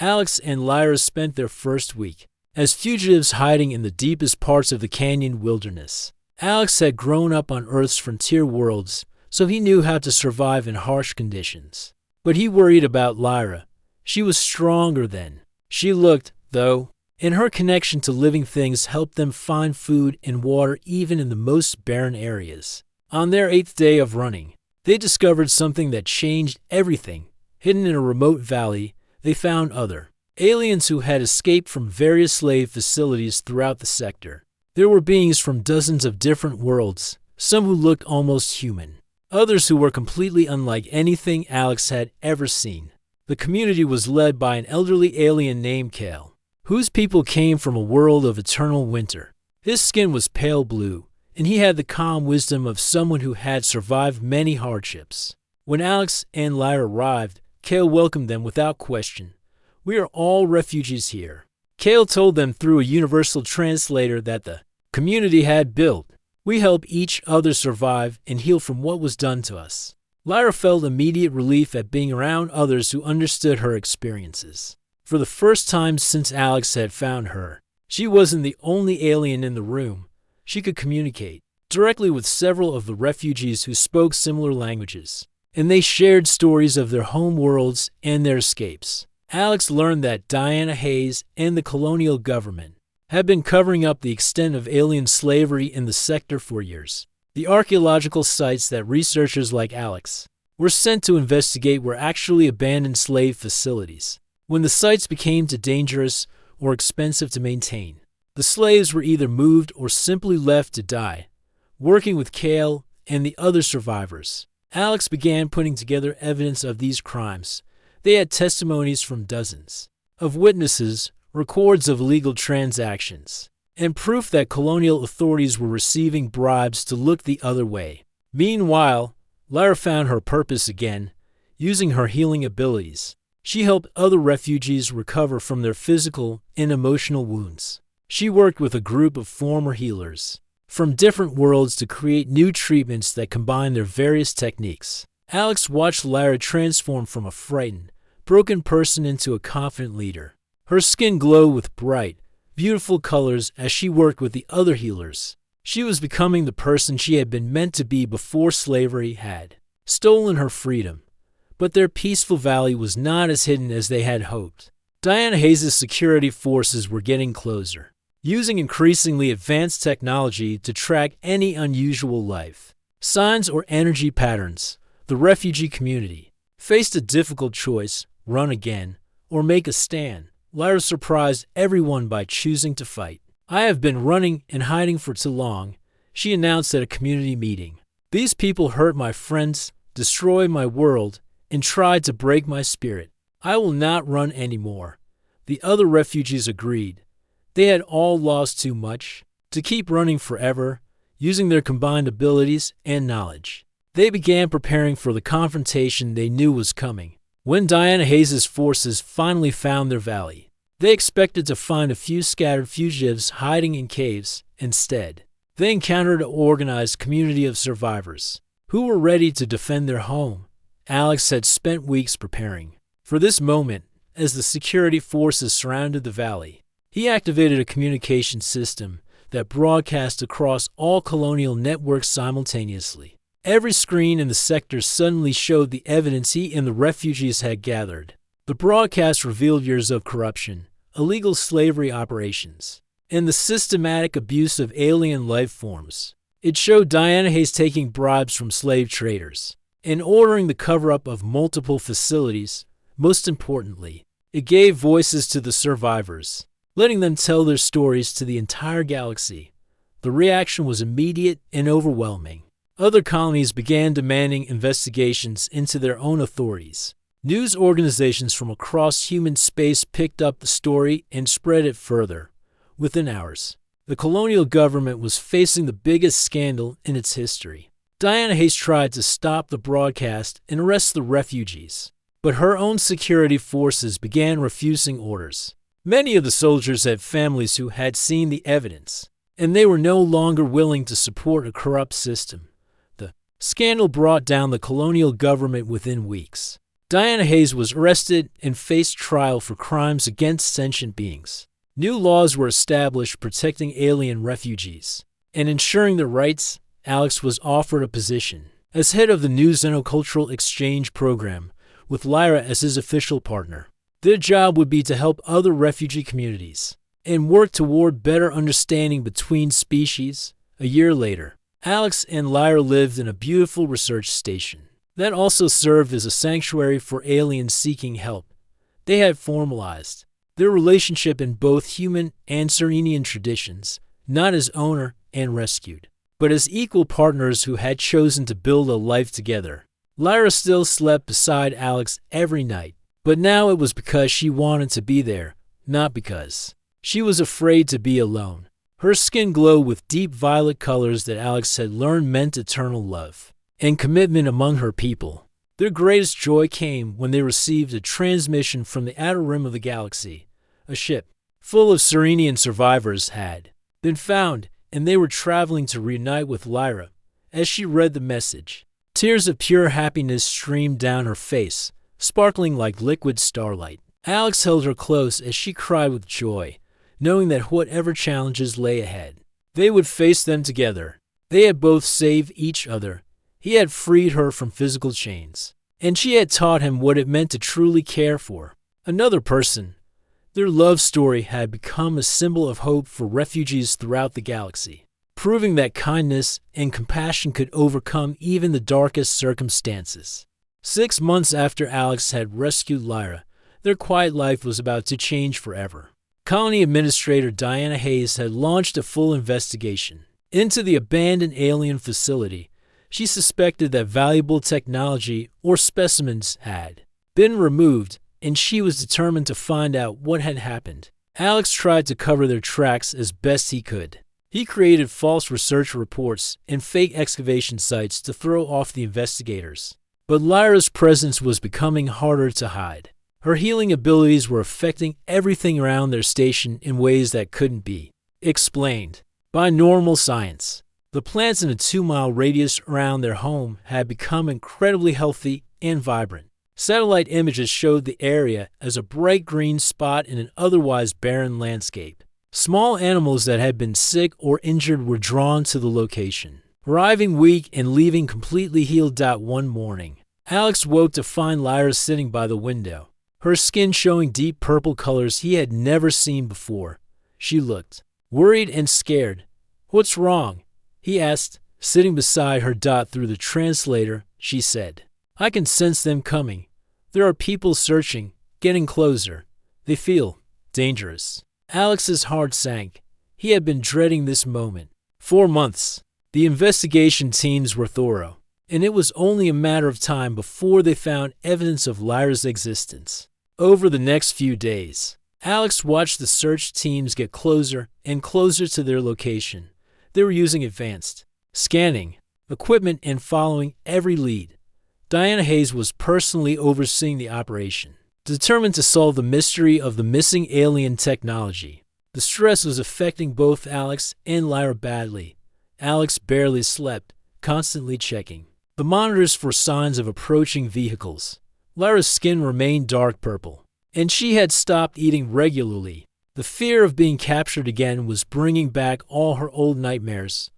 Alex and Lyra spent their first week as fugitives hiding in the deepest parts of the canyon wilderness. Alex had grown up on Earth's frontier worlds, so he knew how to survive in harsh conditions. But he worried about Lyra. She was stronger than she looked, though, and her connection to living things helped them find food and water even in the most barren areas. On their 8th day of running, they discovered something that changed everything. Hidden in a remote valley, they found other aliens who had escaped from various slave facilities throughout the sector. There were beings from dozens of different worlds, some who looked almost human, others who were completely unlike anything Alex had ever seen. The community was led by an elderly alien named Kale, whose people came from a world of eternal winter. His skin was pale blue, and he had the calm wisdom of someone who had survived many hardships. When Alex and Lyra arrived, Kale welcomed them without question. "We are all refugees here." Kale told them through a universal translator that the community had built. "We help each other survive and heal from what was done to us." Lyra felt immediate relief at being around others who understood her experiences. For the first time since Alex had found her, she wasn't the only alien in the room. She could communicate directly with several of the refugees who spoke similar languages, and they shared stories of their home worlds and their escapes. Alex learned that Diana Hayes and the colonial government had been covering up the extent of alien slavery in the sector for years. The archaeological sites that researchers like Alex were sent to investigate were actually abandoned slave facilities. When the sites became too dangerous or expensive to maintain, the slaves were either moved or simply left to die. Working with Kale and the other survivors, Alex began putting together evidence of these crimes. They had testimonies from dozens of witnesses, records of illegal transactions, and proof that colonial authorities were receiving bribes to look the other way. Meanwhile, Lyra found her purpose again. Using her healing abilities, she helped other refugees recover from their physical and emotional wounds. She worked with a group of former healers from different worlds to create new treatments that combine their various techniques. Alex watched Lyra transform from a frightened, broken person into a confident leader. Her skin glowed with bright, beautiful colors as she worked with the other healers. She was becoming the person she had been meant to be before slavery had stolen her freedom. But their peaceful valley was not as hidden as they had hoped. Diana Hayes' security forces were getting closer, using increasingly advanced technology to track any unusual life signs or energy patterns. The refugee community faced a difficult choice: run again or make a stand. Lyra surprised everyone by choosing to fight. "I have been running and hiding for too long," she announced at a community meeting. "These people hurt my friends, destroyed my world, and tried to break my spirit. I will not run anymore." The other refugees agreed. They had all lost too much to keep running forever. Using their combined abilities and knowledge, they began preparing for the confrontation they knew was coming. When Diana Hayes' forces finally found their valley, they expected to find a few scattered fugitives hiding in caves. Instead, they encountered an organized community of survivors who were ready to defend their home. Alex had spent weeks preparing for this moment. As the security forces surrounded the valley, he activated a communication system that broadcast across all colonial networks simultaneously. Every screen in the sector suddenly showed the evidence he and the refugees had gathered. The broadcast revealed years of corruption, illegal slavery operations, and the systematic abuse of alien life forms. It showed Diana Hayes taking bribes from slave traders and ordering the cover-up of multiple facilities. Most importantly, it gave voices to the survivors, letting them tell their stories to the entire galaxy. The reaction was immediate and overwhelming. Other colonies began demanding investigations into their own authorities. News organizations from across human space picked up the story and spread it further. Within hours, the colonial government was facing the biggest scandal in its history. Diana Hayes tried to stop the broadcast and arrest the refugees, but her own security forces began refusing orders. Many of the soldiers had families who had seen the evidence, and they were no longer willing to support a corrupt system. The scandal brought down the colonial government within weeks. Diana Hayes was arrested and faced trial for crimes against sentient beings. New laws were established protecting alien refugees and ensuring their rights. Alex was offered a position as head of the new Xenocultural Exchange Program, with Lyra as his official partner. Their job would be to help other refugee communities and work toward better understanding between species. A year later, Alex and Lyra lived in a beautiful research station that also served as a sanctuary for aliens seeking help. They had formalized their relationship in both human and Serenian traditions, not as owner and rescued, but as equal partners who had chosen to build a life together. Lyra still slept beside Alex every night, but now it was because she wanted to be there, not because she was afraid to be alone. Her skin glowed with deep violet colors that Alex had learned meant eternal love and commitment among her people. Their greatest joy came when they received a transmission from the outer rim of the galaxy. A ship full of Serenian survivors had been found, and they were traveling to reunite with Lyra. As she read the message, tears of pure happiness streamed down her face, sparkling like liquid starlight. Alex held her close as she cried with joy, knowing that whatever challenges lay ahead, they would face them together. They had both saved each other. He had freed her from physical chains, and she had taught him what it meant to truly care for another person. Their love story had become a symbol of hope for refugees throughout the galaxy, proving that kindness and compassion could overcome even the darkest circumstances. 6 months after Alex had rescued Lyra, their quiet life was about to change forever. Colony Administrator Diana Hayes had launched a full investigation into the abandoned alien facility. She suspected that valuable technology or specimens had been removed, and she was determined to find out what had happened. Alex tried to cover their tracks as best he could. He created false research reports and fake excavation sites to throw off the investigators. But Lyra's presence was becoming harder to hide. Her healing abilities were affecting everything around their station in ways that couldn't be explained by normal science. The plants in a 2-mile radius around their home had become incredibly healthy and vibrant. Satellite images showed the area as a bright green spot in an otherwise barren landscape. Small animals that had been sick or injured were drawn to the location, arriving weak and leaving completely healed. One morning, Alex woke to find Lyra sitting by the window, her skin showing deep purple colors he had never seen before. She looked worried and scared. "What's wrong?" he asked, sitting beside her. Through the translator, she said, "I can sense them coming. There are people searching, getting closer. They feel dangerous." Alex's heart sank. He had been dreading this moment. 4 months. The investigation teams were thorough, and it was only a matter of time before they found evidence of Lyra's existence. Over the next few days, Alex watched the search teams get closer and closer to their location. They were using advanced scanning equipment and following every lead. Diana Hayes was personally overseeing the operation, determined to solve the mystery of the missing alien technology. The stress was affecting both Alex and Lyra badly. Alex barely slept, constantly checking the monitors for signs of approaching vehicles. Lyra's skin remained dark purple, and she had stopped eating regularly. The fear of being captured again was bringing back all her old nightmares.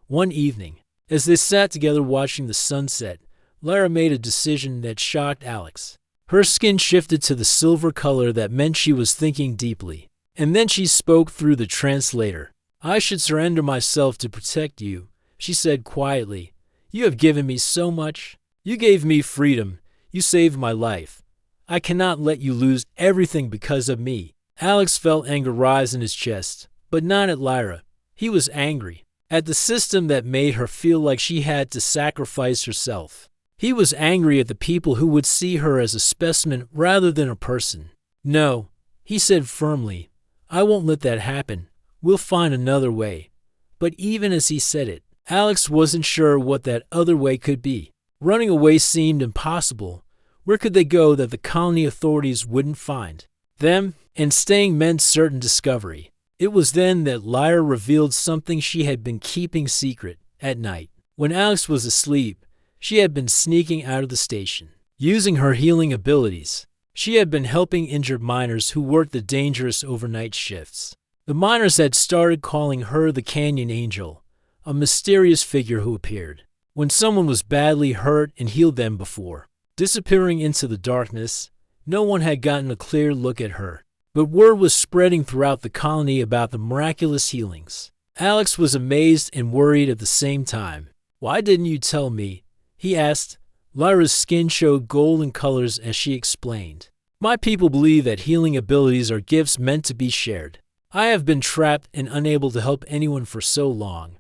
One evening, as they sat together watching the sunset, Lyra made a decision that shocked Alex. Her skin shifted to the silver color that meant she was thinking deeply. And then she spoke through the translator. "I should surrender myself to protect you," she said quietly. "You have given me so much. You gave me freedom. You saved my life. I cannot let you lose everything because of me." Alex felt anger rise in his chest, but not at Lyra. He was angry at the system that made her feel like she had to sacrifice herself. He was angry at the people who would see her as a specimen rather than a person. "No," he said firmly. "I won't let that happen. We'll find another way." But even as he said it, Alex wasn't sure what that other way could be. Running away seemed impossible. Where could they go that the colony authorities wouldn't find them? And staying meant certain discovery. It was then that Lyra revealed something she had been keeping secret. At night, when Alex was asleep, she had been sneaking out of the station, Using her healing abilities, she had been helping injured miners who worked the dangerous overnight shifts. The miners had started calling her the Canyon Angel, a mysterious figure who appeared when someone was badly hurt and healed them before. Disappearing into the darkness, no one had gotten a clear look at her, but word was spreading throughout the colony about the miraculous healings. Alex was amazed and worried at the same time. "Why didn't you tell me?" he asked. Lyra's skin showed golden colors as she explained. "My people believe that healing abilities are gifts meant to be shared. I have been trapped and unable to help anyone for so long.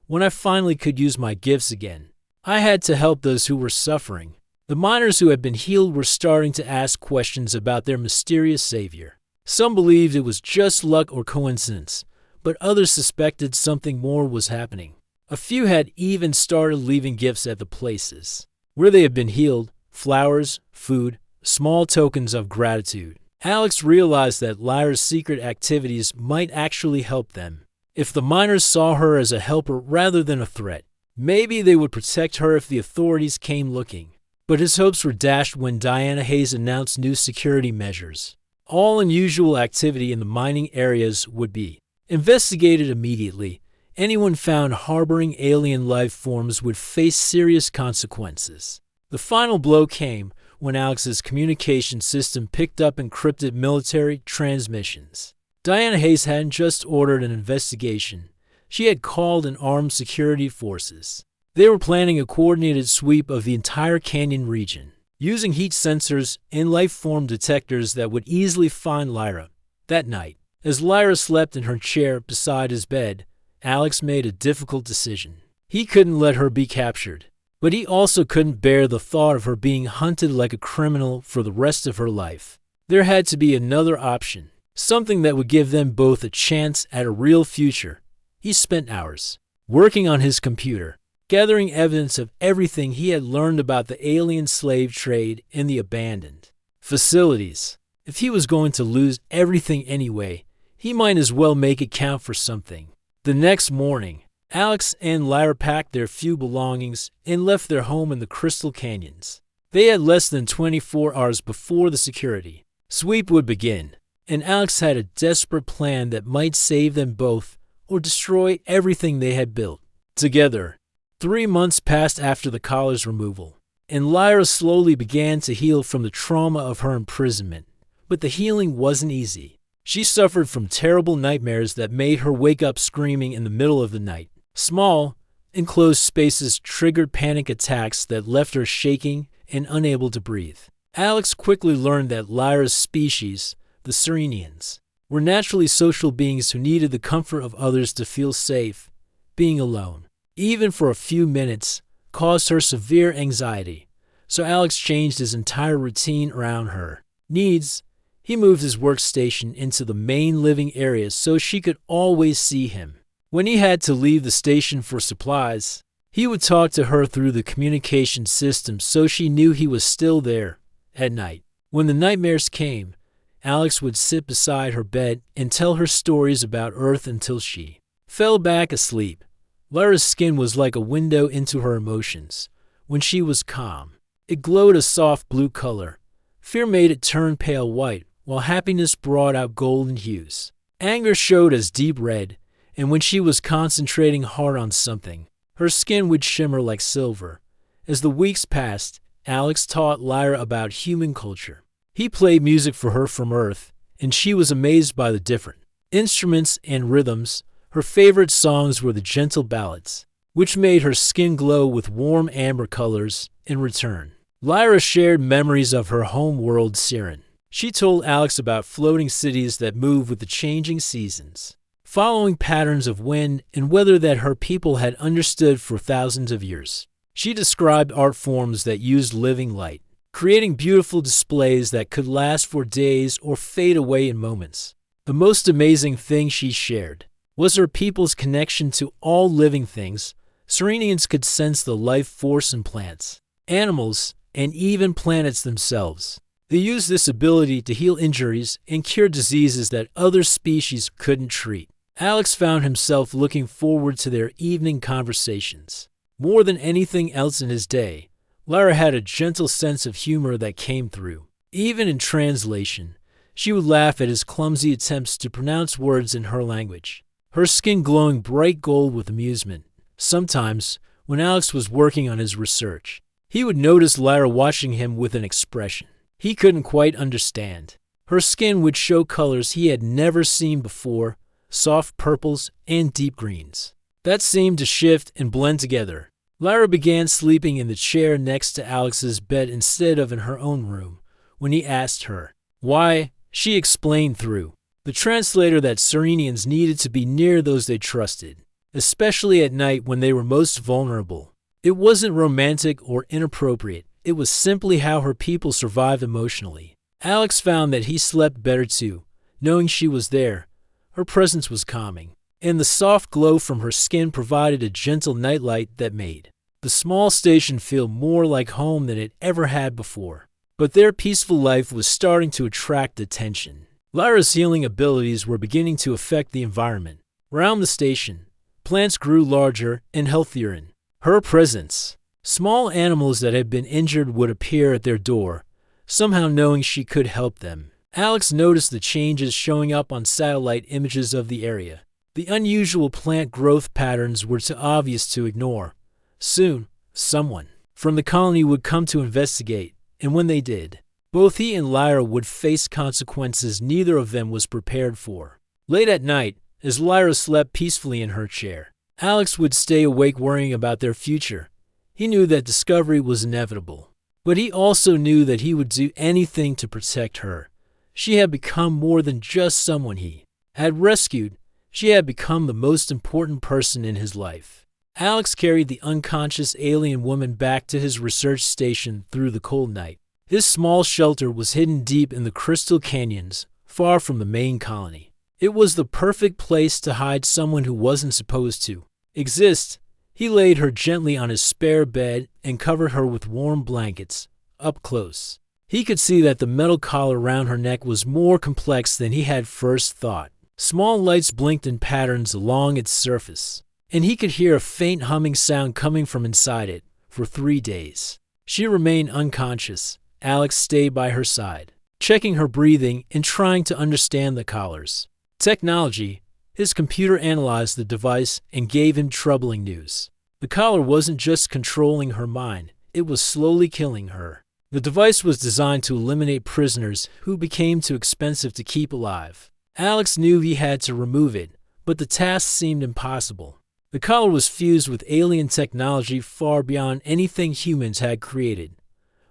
When I finally could use my gifts again, I had to help those who were suffering." The miners who had been healed were starting to ask questions about their mysterious savior. Some believed it was just luck or coincidence, but others suspected something more was happening. A few had even started leaving gifts at the places where they had been healed: flowers, food, small tokens of gratitude. Alex realized that Lyra's secret activities might actually help them. If the miners saw her as a helper rather than a threat, maybe they would protect her if the authorities came looking. But his hopes were dashed when Diana Hayes announced new security measures. All unusual activity in the mining areas would be investigated immediately. Anyone found harboring alien life forms would face serious consequences. The final blow came when Alex's communication system picked up encrypted military transmissions. Diana Hayes hadn't just ordered an investigation. She had called in armed security forces. They were planning a coordinated sweep of the entire canyon region, using heat sensors and life form detectors that would easily find Lyra. That night, as Lyra slept in her chair beside his bed, Alex made a difficult decision. He couldn't let her be captured, but he also couldn't bear the thought of her being hunted like a criminal for the rest of her life. There had to be another option, something that would give them both a chance at a real future. He spent hours working on his computer, gathering evidence of everything he had learned about the alien slave trade and the abandoned facilities. If he was going to lose everything anyway, he might as well make it count for something. The next morning, Alex and Lyra packed their few belongings and left their home in the Crystal Canyons. They had less than 24 hours before the security sweep would begin, and Alex had a desperate plan that might save them both or destroy everything they had built together. 3 months passed after the collar's removal, and Lyra slowly began to heal from the trauma of her imprisonment. But the healing wasn't easy. She suffered from terrible nightmares that made her wake up screaming in the middle of the night. Small, enclosed spaces triggered panic attacks that left her shaking and unable to breathe. Alex quickly learned that Lyra's species, the Serenians, were naturally social beings who needed the comfort of others to feel safe. Being alone, even for a few minutes, caused her severe anxiety, so Alex changed his entire routine around her needs. He moved his workstation into the main living area so she could always see him. When he had to leave the station for supplies, he would talk to her through the communication system so she knew he was still there. At night, when the nightmares came, Alex would sit beside her bed and tell her stories about Earth until she fell back asleep. Lyra's skin was like a window into her emotions. When she was calm, it glowed a soft blue color. Fear made it turn pale white, while happiness brought out golden hues. Anger showed as deep red, and when she was concentrating hard on something, her skin would shimmer like silver. As the weeks passed, Alex taught Lyra about human culture. He played music for her from Earth, and she was amazed by the different instruments and rhythms. Her favorite songs were the gentle ballads, which made her skin glow with warm amber colors. In return, Lyra shared memories of her home world, Siren. She told Alex about floating cities that move with the changing seasons, following patterns of wind and weather that her people had understood for thousands of years. She described art forms that used living light, creating beautiful displays that could last for days or fade away in moments. The most amazing thing she shared was her people's connection to all living things. Serenians could sense the life force in plants, animals, and even planets themselves. They used this ability to heal injuries and cure diseases that other species couldn't treat. Alex found himself looking forward to their evening conversations more than anything else in his day. Lyra had a gentle sense of humor that came through. Even in translation, she would laugh at his clumsy attempts to pronounce words in her language, her skin glowing bright gold with amusement. Sometimes, when Alex was working on his research, he would notice Lyra watching him with an expression he couldn't quite understand. Her skin would show colors he had never seen before, soft purples and deep greens that seemed to shift and blend together. Lyra began sleeping in the chair next to Alex's bed instead of in her own room. When he asked her why, she explained through the translator that Serenians needed to be near those they trusted, especially at night when they were most vulnerable. It wasn't romantic or inappropriate. It was simply how her people survived emotionally. Alex found that he slept better too, knowing she was there. Her presence was calming, and the soft glow from her skin provided a gentle nightlight that made the small station feel more like home than it ever had before. But their peaceful life was starting to attract attention. Lyra's healing abilities were beginning to affect the environment. Around the station, plants grew larger and healthier in her presence. Small animals that had been injured would appear at their door, somehow knowing she could help them. Alex noticed the changes showing up on satellite images of the area. The unusual plant growth patterns were too obvious to ignore. Soon, someone from the colony would come to investigate, and when they did, both he and Lyra would face consequences neither of them was prepared for. Late at night, as Lyra slept peacefully in her chair, Alex would stay awake worrying about their future. He knew that discovery was inevitable, but he also knew that he would do anything to protect her. She had become more than just someone he had rescued. She had become the most important person in his life. Alex carried the unconscious alien woman back to his research station through the cold night. His small shelter was hidden deep in the crystal canyons, far from the main colony. It was the perfect place to hide someone who wasn't supposed to exist. He laid her gently on his spare bed and covered her with warm blankets. Up close, he could see that the metal collar around her neck was more complex than he had first thought. Small lights blinked in patterns along its surface, and he could hear a faint humming sound coming from inside it. For 3 days, she remained unconscious. Alex stayed by her side, checking her breathing and trying to understand the collars. Technology. His computer analyzed the device and gave him troubling news. The collar wasn't just controlling her mind, it was slowly killing her. The device was designed to eliminate prisoners who became too expensive to keep alive. Alex knew he had to remove it, but the task seemed impossible. The collar was fused with alien technology far beyond anything humans had created.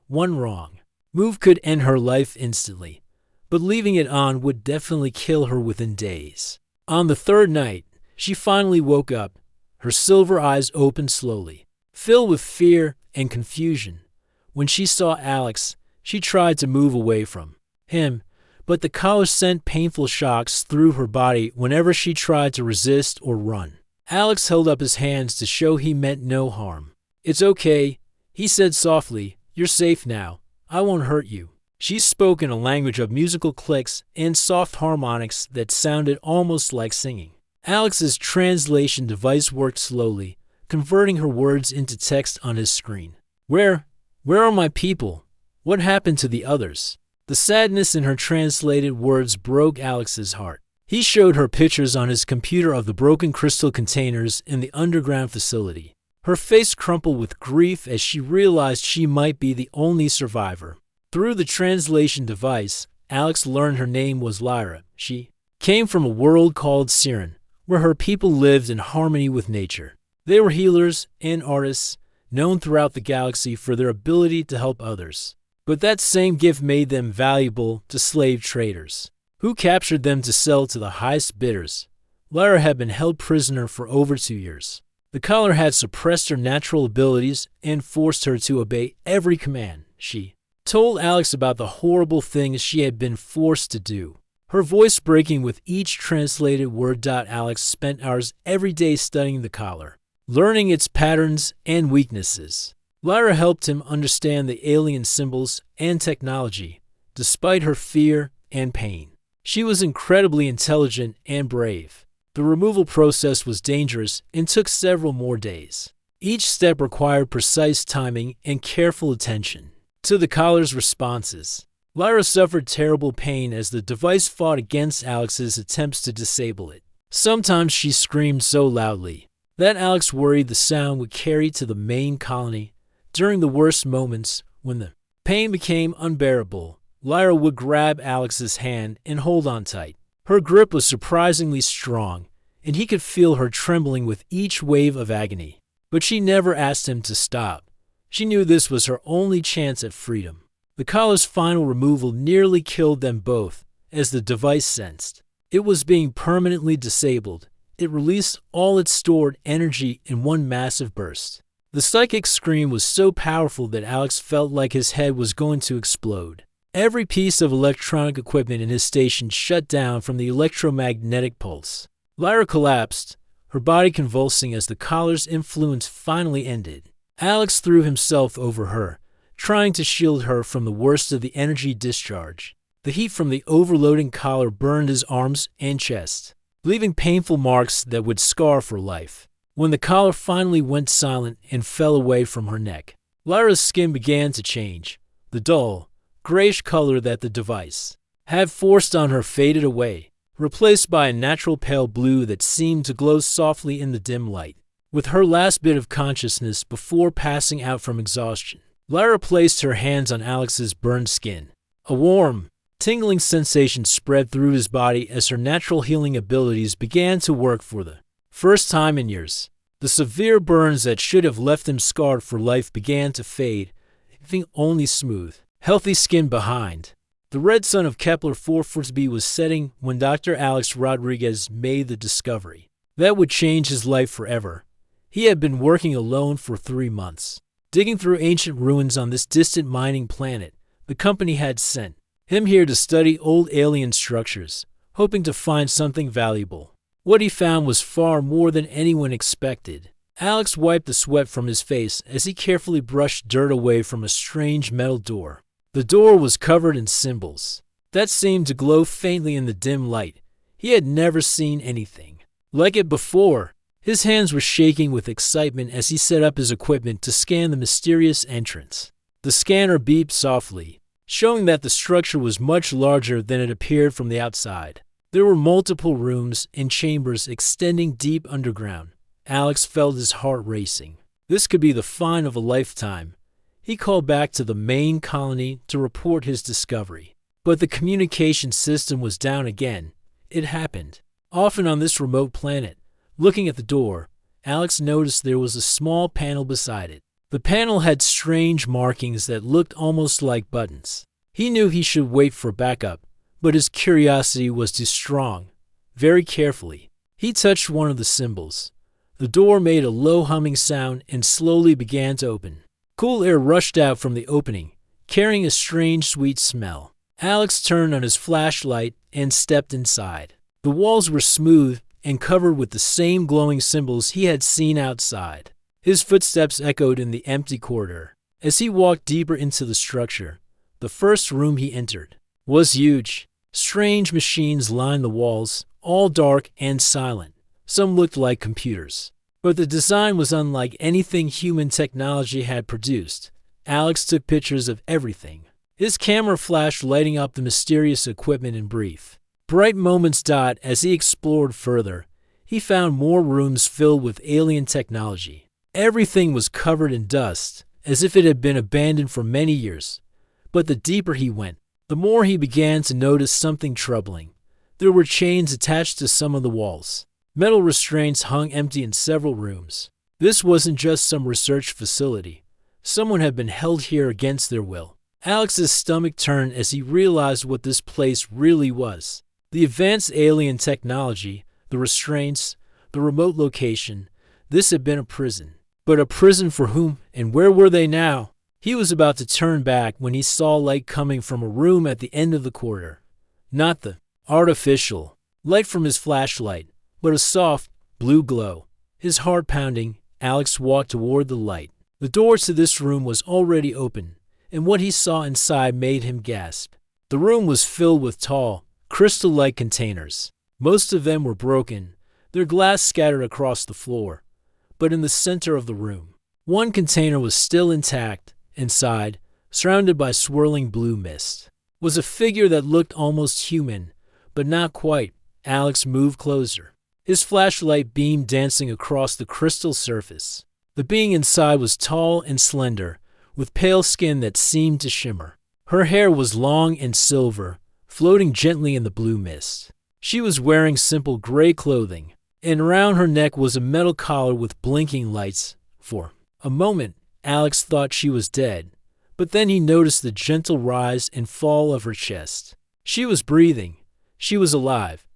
One wrong move could end her life instantly, but leaving it on would definitely kill her within days. On the third night, she finally woke up. Her silver eyes opened slowly, filled with fear and confusion. When she saw Alex, she tried to move away from him, but the collar sent painful shocks through her body whenever she tried to resist or run. Alex held up his hands to show he meant no harm. "It's okay," he said softly. "You're safe now. I won't hurt you." She spoke in a language of musical clicks and soft harmonics that sounded almost like singing. Alex's translation device worked slowly, converting her words into text on his screen. Where are my people? What happened to the others?" The sadness in her translated words broke Alex's heart. He showed her pictures on his computer of the broken crystal containers in the underground facility. Her face crumpled with grief as she realized she might be the only survivor. Through the translation device, Alex learned her name was Lyra. She came from a world called Siren, where her people lived in harmony with nature. They were healers and artists, known throughout the galaxy for their ability to help others. But that same gift made them valuable to slave traders, who captured them to sell to the highest bidders. Lyra had been held prisoner for over 2 years. The collar had suppressed her natural abilities and forced her to obey every command. She told Alex about the horrible things she had been forced to do, her voice breaking with each translated word. Alex spent hours every day studying the collar, learning its patterns and weaknesses. Lyra helped him understand the alien symbols and technology, despite her fear and pain. She was incredibly intelligent and brave. The removal process was dangerous and took several more days. Each step required precise timing and careful attention to the collar's responses. Lyra suffered terrible pain as the device fought against Alex's attempts to disable it. Sometimes she screamed so loudly that Alex worried the sound would carry to the main colony. During the worst moments, when the pain became unbearable, Lyra would grab Alex's hand and hold on tight. Her grip was surprisingly strong, and he could feel her trembling with each wave of agony. But she never asked him to stop. She knew this was her only chance at freedom. The collar's final removal nearly killed them both, as the device sensed it was being permanently disabled. It released all its stored energy in one massive burst. The psychic scream was so powerful that Alex felt like his head was going to explode. Every piece of electronic equipment in his station shut down from the electromagnetic pulse. Lyra collapsed, her body convulsing as the collar's influence finally ended. Alex threw himself over her, trying to shield her from the worst of the energy discharge. The heat from the overloading collar burned his arms and chest, leaving painful marks that would scar for life. When the collar finally went silent and fell away from her neck, Lyra's skin began to change. The dull, grayish color that the device had forced on her faded away, replaced by a natural pale blue that seemed to glow softly in the dim light. With her last bit of consciousness before passing out from exhaustion, Lyra placed her hands on Alex's burned skin. A warm, tingling sensation spread through his body as her natural healing abilities began to work for the first time in years. The severe burns that should have left him scarred for life began to fade, leaving only smooth, healthy skin behind. The red sun of Kepler 440b was setting when Dr. Alex Rodriguez made the discovery that would change his life forever. He had been working alone for 3 months, digging through ancient ruins on this distant mining planet. The company had sent him here to study old alien structures, hoping to find something valuable. What he found was far more than anyone expected. Alex wiped the sweat from his face as he carefully brushed dirt away from a strange metal door. The door was covered in symbols that seemed to glow faintly in the dim light. He had never seen anything like it before. His hands were shaking with excitement as he set up his equipment to scan the mysterious entrance. The scanner beeped softly, showing that the structure was much larger than it appeared from the outside. There were multiple rooms and chambers extending deep underground. Alex felt his heart racing. This could be the find of a lifetime. He called back to the main colony to report his discovery. But the communication system was down again. It happened often on this remote planet. Looking at the door, Alex noticed there was a small panel beside it. The panel had strange markings that looked almost like buttons. He knew he should wait for backup, but his curiosity was too strong. Very carefully, he touched one of the symbols. The door made a low humming sound and slowly began to open. Cool air rushed out from the opening, carrying a strange sweet smell. Alex turned on his flashlight and stepped inside. The walls were smooth and covered with the same glowing symbols he had seen outside. His footsteps echoed in the empty corridor. As he walked deeper into the structure, the first room he entered was huge. Strange machines lined the walls, all dark and silent. Some looked like computers, but the design was unlike anything human technology had produced. Alex took pictures of everything. His camera flashed, lighting up the mysterious equipment in brief. Bright moments dot as he explored further. He found more rooms filled with alien technology. Everything was covered in dust, as if it had been abandoned for many years. But the deeper he went, the more he began to notice something troubling. There were chains attached to some of the walls. Metal restraints hung empty in several rooms. This wasn't just some research facility. Someone had been held here against their will. Alex's stomach turned as he realized what this place really was. The advanced alien technology, the restraints, the remote location. This had been a prison. But a prison for whom, and where were they now? He was about to turn back when he saw light coming from a room at the end of the corridor. Not the artificial light from his flashlight, but a soft, blue glow. His heart pounding, Alex walked toward the light. The door to this room was already open, and what he saw inside made him gasp. The room was filled with tall, crystal-like containers. Most of them were broken, their glass scattered across the floor. But in the center of the room, One container was still intact. Inside, surrounded by swirling blue mist, was a figure that looked almost human, but not quite. Alex moved closer, his flashlight beam dancing across the crystal surface. The being inside was tall and slender, with pale skin that seemed to shimmer. Her hair was long and silver, floating gently in the blue mist. She was wearing simple gray clothing, and around her neck was a metal collar with blinking lights. For a moment, Alex thought she was dead, but then he noticed the gentle rise and fall of her chest. She was breathing. She was alive.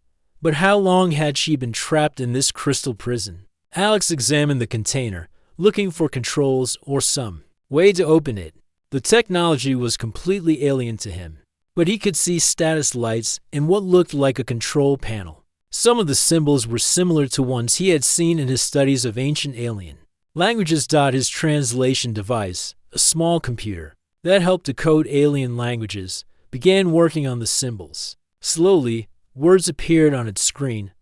But how long had she been trapped in this crystal prison? Alex examined the container, looking for controls or some way to open it. The technology was completely alien to him, but he could see status lights and what looked like a control panel. Some of the symbols were similar to ones he had seen in his studies of ancient alien languages. His translation device, a small computer that helped decode alien languages, began working on the symbols. Slowly, words appeared on its screen.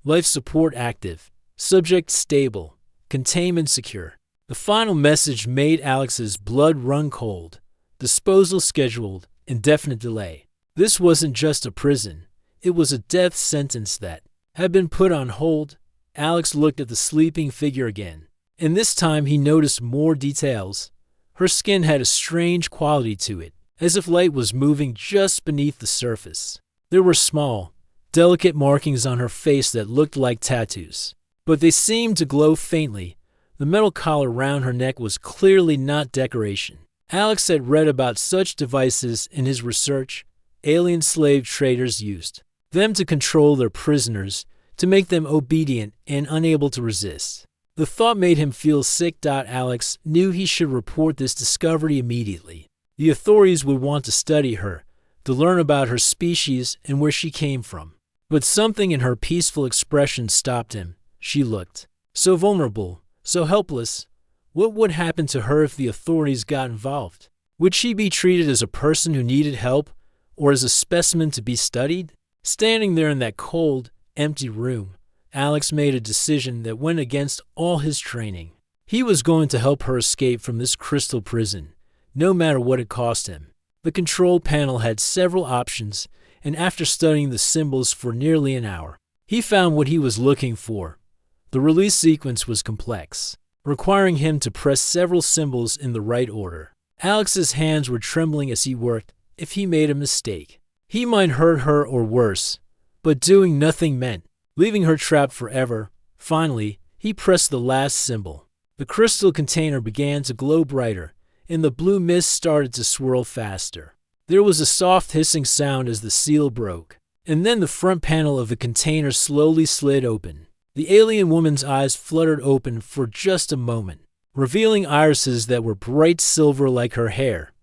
Life support active, subject stable, containment secure. The final message made Alex's blood run cold. Disposal scheduled, indefinite delay. This wasn't just a prison. It was a death sentence that had been put on hold. Alex looked at the sleeping figure again, and this time he noticed more details. Her skin had a strange quality to it, as if light was moving just beneath the surface. There were small, delicate markings on her face that looked like tattoos, but they seemed to glow faintly. The metal collar around her neck was clearly not decoration. Alex had read about such devices in his research. Alien slave traders used them to control their prisoners, to make them obedient and unable to resist. The thought made him feel sick. Alex knew he should report this discovery immediately. The authorities would want to study her, to learn about her species and where she came from. But something in her peaceful expression stopped him. She looked so vulnerable, so helpless. What would happen to her if the authorities got involved? Would she be treated as a person who needed help, or as a specimen to be studied? Standing there in that cold, empty room, Alex made a decision that went against all his training. He was going to help her escape from this crystal prison, no matter what it cost him. The control panel had several options, and after studying the symbols for nearly an hour, he found what he was looking for. The release sequence was complex, requiring him to press several symbols in the right order. Alex's hands were trembling as he worked. If he made a mistake, he might hurt her or worse, but doing nothing meant leaving her trapped forever. Finally, he pressed the last symbol. The crystal container began to glow brighter, and the blue mist started to swirl faster. There was a soft hissing sound as the seal broke, and then the front panel of the container slowly slid open. The alien woman's eyes fluttered open for just a moment, revealing irises that were bright silver like her hair.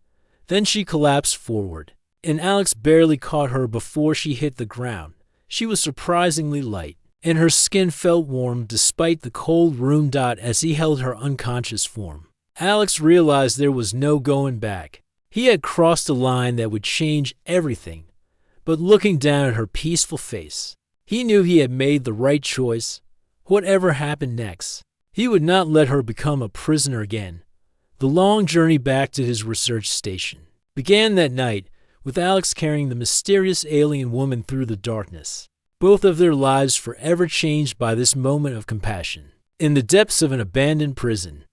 Then she collapsed forward, and Alex barely caught her before she hit the ground. She was surprisingly light, and her skin felt warm despite the cold room. As he held her unconscious form, Alex realized there was no going back. He had crossed a line that would change everything. But looking down at her peaceful face, he knew he had made the right choice. Whatever happened next, he would not let her become a prisoner again. The long journey back to his research station began that night, with Alex carrying the mysterious alien woman through the darkness. Both of their lives forever changed by this moment of compassion. In the depths of an abandoned prison,